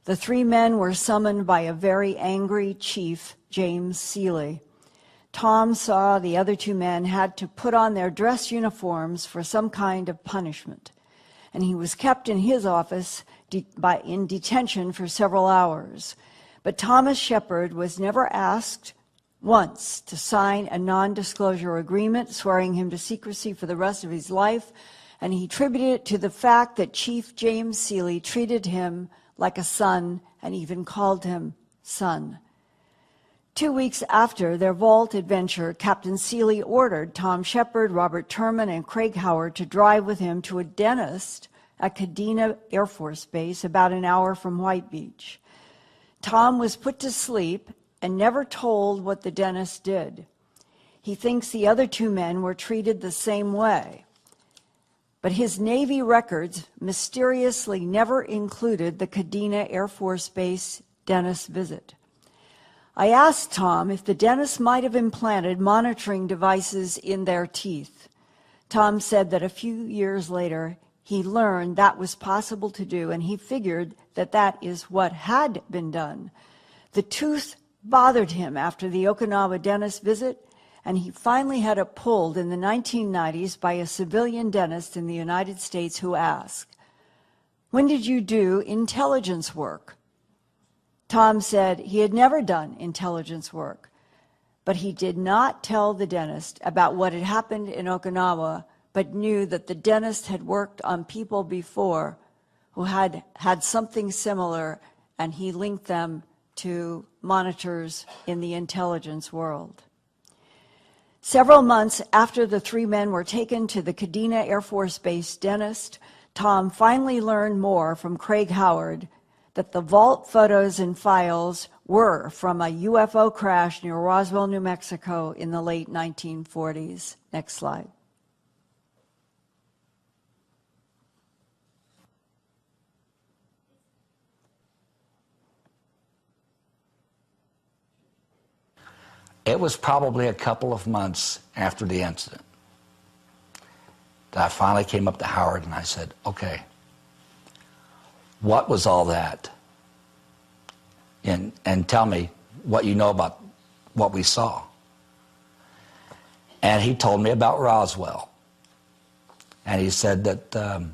The three men were summoned by a very angry chief, James Seeley. Tom saw the other two men had to put on their dress uniforms for some kind of punishment, and he was kept in his office in detention for several hours. But Thomas Shepard was never asked once to sign a non-disclosure agreement swearing him to secrecy for the rest of his life, and he attributed it to the fact that Chief James Seeley treated him like a son and even called him son. 2 weeks after their vault adventure, Captain Seeley ordered Tom Shepard, Robert Turman, and Craig Howard to drive with him to a dentist at Kadena Air Force Base, about an hour from White Beach. Tom was put to sleep and never told what the dentist did. He thinks the other two men were treated the same way. But his Navy records mysteriously never included the Kadena Air Force Base dentist visit. I asked Tom if the dentist might have implanted monitoring devices in their teeth. Tom said that a few years later, he learned that was possible to do, and he figured that that is what had been done. The tooth bothered him after the Okinawa dentist visit, and he finally had it pulled in the 1990s by a civilian dentist in the United States who asked, "When did you do intelligence work?" Tom said he had never done intelligence work, but he did not tell the dentist about what had happened in Okinawa, but knew that the dentist had worked on people before who had had something similar, and he linked them to monitors in the intelligence world. Several months after the three men were taken to the Kadena Air Force Base dentist, Tom finally learned more from Craig Howard that the vault photos and files were from a UFO crash near Roswell, New Mexico in the late 1940s. Next slide. It was probably a couple of months after the incident that I finally came up to Howard and I said, okay, what was all that? And tell me what you know about what we saw. And he told me about Roswell. And he said that,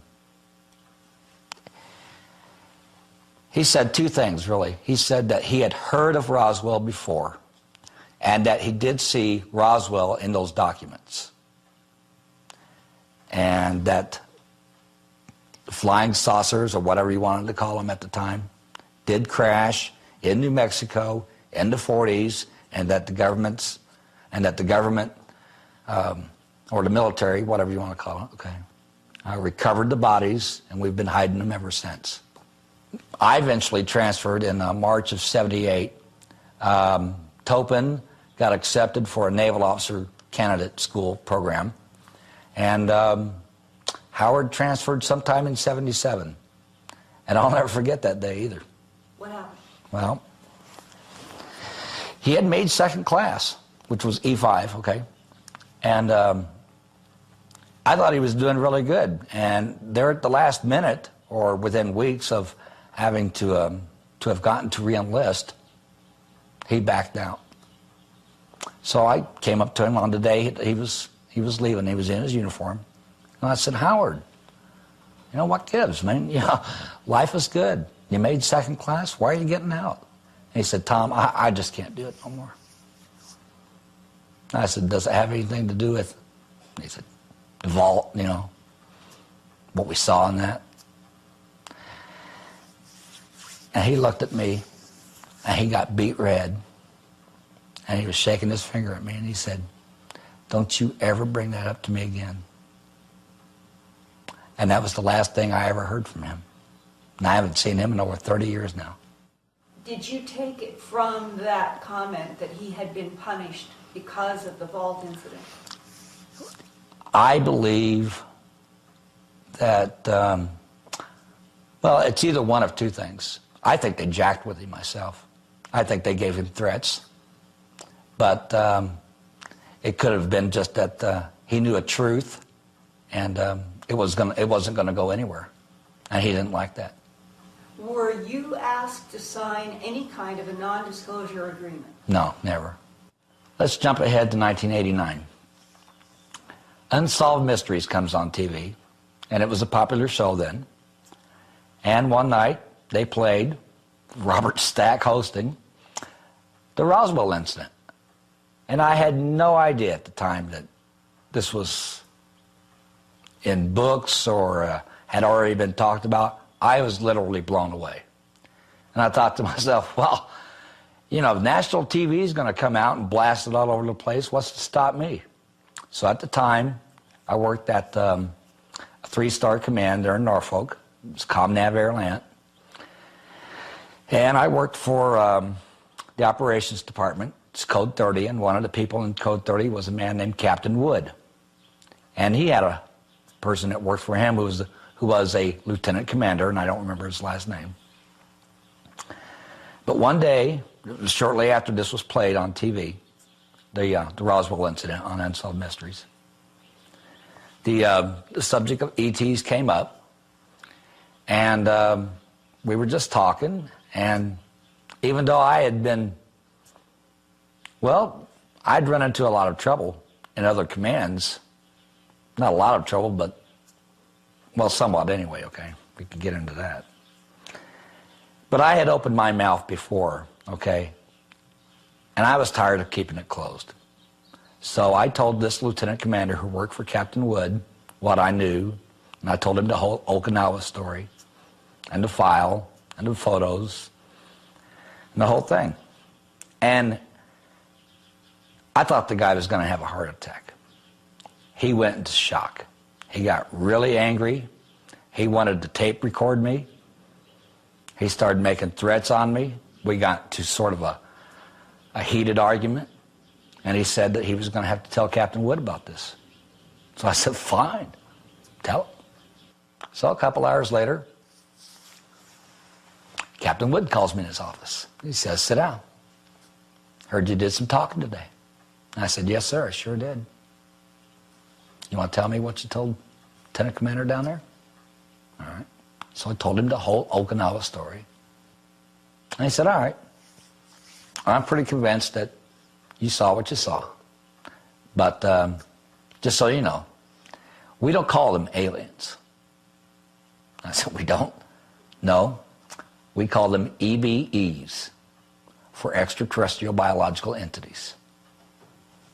he said two things, really. He said that he had heard of Roswell before, and that he did see Roswell in those documents. And that flying saucers, or whatever you wanted to call them at the time, did crash in New Mexico in the 40s, and that the government, or the military, whatever you want to call it, okay, recovered the bodies, and we've been hiding them ever since. I eventually transferred in March of '78. Topin got accepted for a naval officer candidate school program, and Howard transferred sometime in '77, and I'll never forget that day either. What happened? Well, he had made second class, which was E5, okay, and I thought he was doing really good, and there at the last minute, or within weeks of having to have gotten to re-enlist, he backed out. So I came up to him on the day he was leaving. He was in his uniform, and I said, "Howard, you know what gives, man? You know, life is good. You made second class. Why are you getting out?" And he said, "Tom, I just can't do it no more." I said, "Does it have anything to do with?" He said, "The vault, you know, what we saw in that." And he looked at me, and he got beet red. And he was shaking his finger at me, and he said, "Don't you ever bring that up to me again." And that was the last thing I ever heard from him. And I haven't seen him in over 30 years now. Did you take it from that comment that he had been punished because of the vault incident? I believe that, well, it's either one of two things. I think they jacked with him myself. I think they gave him threats. But it could have been just that he knew a truth, and it wasn't going to go anywhere, and he didn't like that. Were you asked to sign any kind of a non-disclosure agreement? No, never. Let's jump ahead to 1989. Unsolved Mysteries comes on TV, and it was a popular show then. And one night, they played, Robert Stack hosting, the Roswell incident. And I had no idea at the time that this was in books or had already been talked about. I was literally blown away. And I thought to myself, well, you know, if national TV is going to come out and blast it all over the place, what's to stop me? So at the time, I worked at a 3-star command there in Norfolk. It was ComNav Air Land. And I worked for the operations department. It's Code 30, and one of the people in Code 30 was a man named Captain Wood. And he had a person that worked for him who was a lieutenant commander, and I don't remember his last name. But one day, shortly after this was played on TV, the Roswell incident on Unsolved Mysteries, the subject of ETs came up, and we were just talking, and even though I had been, well, I'd run into a lot of trouble in other commands, not a lot of trouble, but, well, somewhat anyway, okay? We could get into that. But I had opened my mouth before, okay? And I was tired of keeping it closed. So I told this lieutenant commander who worked for Captain Wood what I knew, and I told him the whole Okinawa story, and the file, and the photos, and the whole thing. And I thought the guy was going to have a heart attack. He went into shock. He got really angry. He wanted to tape record me. He started making threats on me. We got to sort of a heated argument. And he said that he was going to have to tell Captain Wood about this. So I said, fine, tell him. So a couple hours later, Captain Wood calls me in his office. He says, sit down. Heard you did some talking today. And I said, yes, sir, I sure did. You want to tell me what you told Lieutenant Commander down there? All right. So I told him the whole Okinawa story. And he said, all right, I'm pretty convinced that you saw what you saw. But just so you know, we don't call them aliens. I said, we don't? No, we call them EBEs, for extraterrestrial biological entities.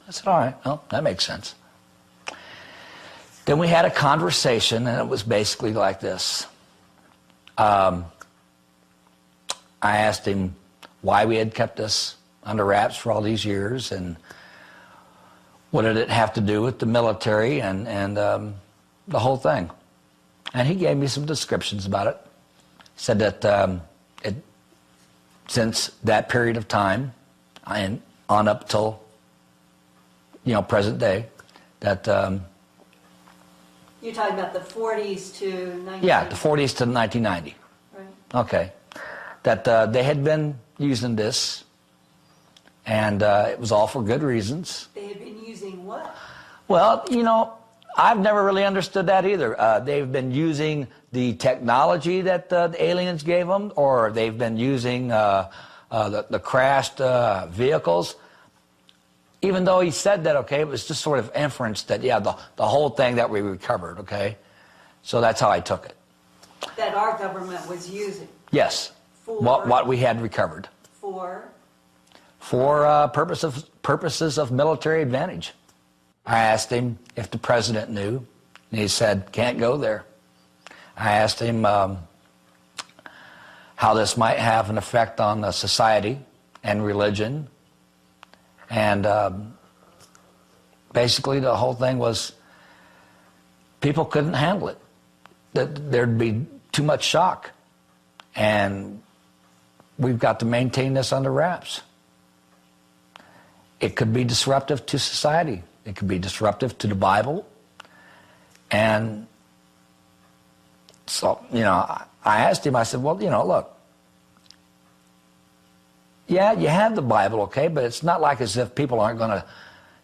I said, all right, well, that makes sense. Then we had a conversation, and it was basically like this. I asked him why we had kept this under wraps for all these years, and what did it have to do with the military and the whole thing. And he gave me some descriptions about it. He said that since that period of time, and on up till, you know, present day, that... You're talking about the 40s to 1990? Yeah, the 40s to 1990. Right. Okay. That they had been using this, and it was all for good reasons. They had been using what? Well, you know, I've never really understood that either. They've been using the technology that the aliens gave them, or they've been using the crashed vehicles. Even though he said that, okay, it was just sort of inference that, yeah, the whole thing that we recovered, okay? So that's how I took it. That our government was using? Yes. For? What we had recovered. For? For purposes of military advantage. I asked him if the president knew, and he said, can't go there. I asked him how this might have an effect on society and religion. And basically the whole thing was people couldn't handle it. That there'd be too much shock. And we've got to maintain this under wraps. It could be disruptive to society. It could be disruptive to the Bible. And so, you know, I asked him, I said, well, you know, look, yeah, you have the Bible, okay, but it's not like as if people aren't going to,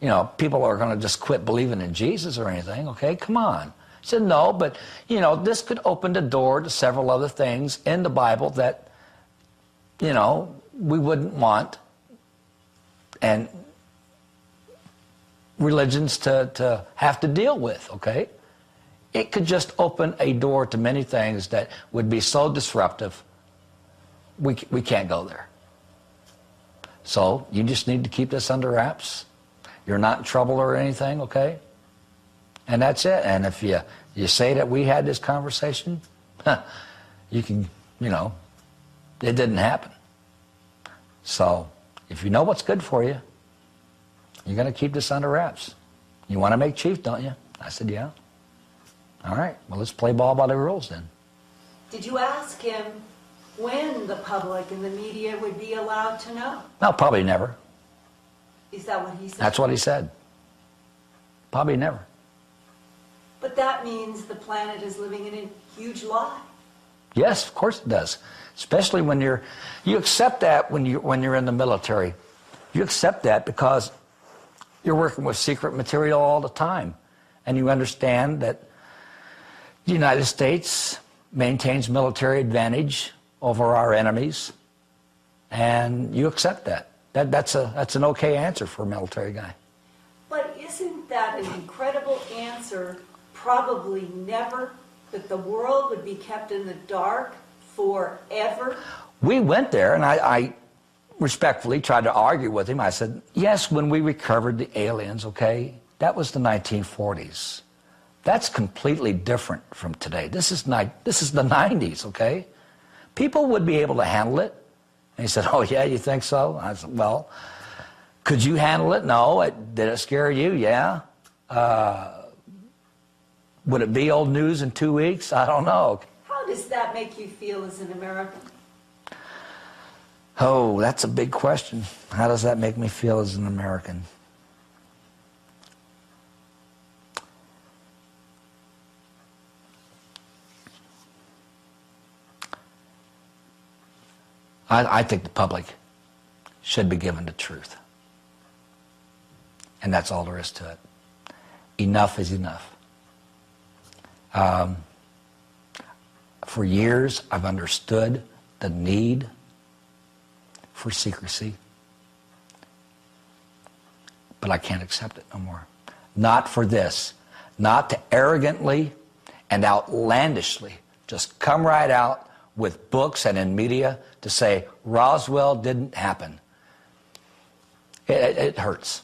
you know, people are going to just quit believing in Jesus or anything, okay? Come on. I said, no, but, you know, this could open the door to several other things in the Bible that, you know, we wouldn't want and religions to have to deal with, okay? It could just open a door to many things that would be so disruptive, we can't go there. So you just need to keep this under wraps. You're not in trouble or anything, okay? And that's it. And if you say that we had this conversation, you can, you know, it didn't happen. So if you know what's good for you, you're going to keep this under wraps. You want to make chief, don't you? I said, yeah. All right, well, let's play ball by the rules then. Did you ask him when the public and the media would be allowed to know? No, probably never. Is that what he said? That's what he said. Probably never. But that means the planet is living in a huge lie. Yes, of course it does. Especially when you accept that when you're in the military. You accept that because you're working with secret material all the time. And you understand that the United States maintains military advantage over our enemies, and you accept that. That's an okay answer for a military guy. But isn't that an incredible answer? Probably never, that the world would be kept in the dark forever? We went there, and I respectfully tried to argue with him. I said, yes, when we recovered the aliens, okay, that was the 1940s. That's completely different from today. This is the 90s, okay? People would be able to handle it. And he said, oh, yeah, you think so? I said, well, could you handle it? No. Did it scare you? Yeah. Would it be old news in 2 weeks? I don't know. How does that make you feel as an American? Oh, that's a big question. How does that make me feel as an American? I think the public should be given the truth. And that's all there is to it. Enough is enough. For years, I've understood the need for secrecy. But I can't accept it no more. Not for this. Not to arrogantly and outlandishly just come right out with books and in media to say Roswell didn't happen. It hurts.